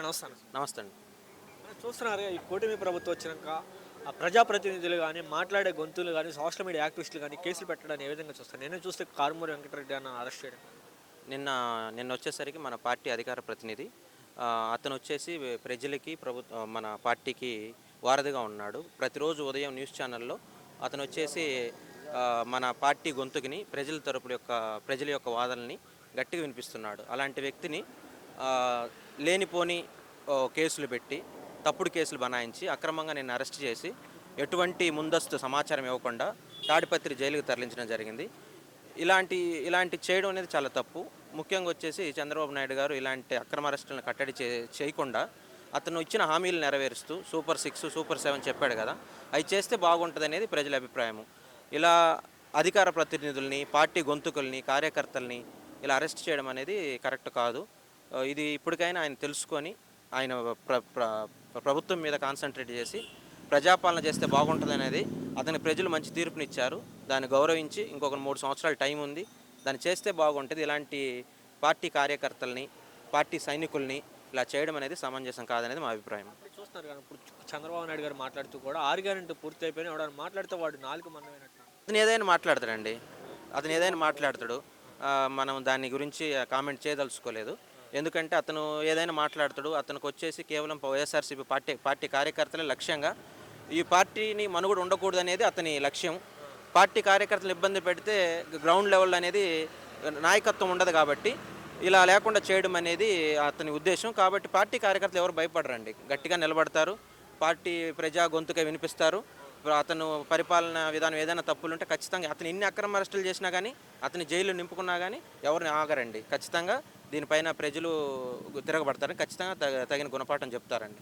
నమస్తే అన్న. నమస్తే అండి. చూస్తున్నారు ఈ కూటమి ప్రభుత్వం వచ్చినాక ఆ ప్రజాప్రతినిధులు కానీ మాట్లాడే గొంతులు కానీ సోషల్ మీడియా యాక్టివిస్టులు కానీ కేసులు పెట్టడాన్ని ఏ విధంగా చూస్తాను నేను చూస్తే కారుమూరి వెంకటరెడ్డి అన్న అరెస్ట్ చేయడం. నిన్న నిన్న వచ్చేసరికి మన పార్టీ అధికార ప్రతినిధి అతను వచ్చేసి ప్రజలకి మన పార్టీకి వారధిగా ఉన్నాడు. ప్రతిరోజు ఉదయం న్యూస్ ఛానల్లో అతను వచ్చేసి మన పార్టీ గొంతుకిని ప్రజల యొక్క వాదనల్ని గట్టిగా వినిపిస్తున్నాడు. అలాంటి వ్యక్తిని ఆ, లేనిపోని కేసులు పెట్టి తప్పుడు కేసులు బనాయించి అక్రమంగా నిన్ను అరెస్ట్ చేసి ఎటువంటి ముందస్తు సమాచారం ఇవ్వకుండా తాడిపత్రి జైలుకి తరలించడం జరిగింది. ఇలాంటి ఇలాంటి చేయడం అనేది చాలా తప్పు. ముఖ్యంగా వచ్చేసి చంద్రబాబు నాయుడు గారు ఇలాంటి అక్రమ అరెస్టులను కట్టడి చేయకుండా అతను ఇచ్చిన హామీలు నెరవేరుస్తూ సూపర్ 6, సూపర్ 7 చెప్పాడు కదా, అవి చేస్తే బాగుంటుంది అనేది ప్రజల అభిప్రాయము. ఇలా అధికార ప్రతినిధుల్ని, పార్టీ గొంతుకుల్ని, కార్యకర్తల్ని ఇలా అరెస్ట్ చేయడం అనేది కరెక్ట్ కాదు. ఇది ఇప్పటికైనా ఆయన తెలుసుకొని ఆయన ప్రభుత్వం మీద కాన్సన్ట్రేట్ చేసి ప్రజాపాలన చేస్తే బాగుంటుంది అనేది అతని ప్రజలు మంచి తీర్పునిచ్చారు. దాన్ని గౌరవించి ఇంకొక 3 సంవత్సరాల టైం ఉంది, దాన్ని చేస్తే బాగుంటుంది. ఇలాంటి పార్టీ కార్యకర్తల్ని, పార్టీ సైనికుల్ని ఇలా చేయడం అనేది సమంజసం కాదనేది మా అభిప్రాయం. చూస్తున్నారు కానీ ఇప్పుడు చంద్రబాబు నాయుడు గారు మాట్లాడుతూ కూడా 6 గ్యారెంటీ పూర్తి అయిపోయినా ఎవడని మాట్లాడితే వాడు నాలుగు మందమైనట్టు. అతను ఏదైనా మాట్లాడతాడండి, అతను ఏదైనా మాట్లాడతాడు. మనం దాని గురించి కామెంట్ చేయదలుచుకోలేదు. ఎందుకంటే అతను ఏదైనా మాట్లాడతాడు. అతనికి వచ్చేసి కేవలం వైఎస్ఆర్సీపీ పార్టీ కార్యకర్తలే లక్ష్యంగా ఈ పార్టీని మనుగడ ఉండకూడదు అనేది అతని లక్ష్యం. పార్టీ కార్యకర్తలు ఇబ్బంది పెడితే గ్రౌండ్ లెవెల్ అనేది నాయకత్వం ఉండదు కాబట్టి ఇలా లేకుండా చేయడం అనేది అతని ఉద్దేశం. కాబట్టి పార్టీ కార్యకర్తలు ఎవరు భయపడరండి, గట్టిగా నిలబడతారు, పార్టీ ప్రజా గొంతుగా వినిపిస్తారు. అతను పరిపాలన విధానం ఏదైనా తప్పులుంటే ఖచ్చితంగా అతను ఎన్ని అక్రమ అరెస్టులు చేసినా కానీ, అతని జైలు నింపుకున్నా కానీ ఎవరిని ఆగరండి. ఖచ్చితంగా దీనిపైన ప్రజలు తిరగబడతారని ఖచ్చితంగా తగిన గుణపాఠం చెప్తారండి.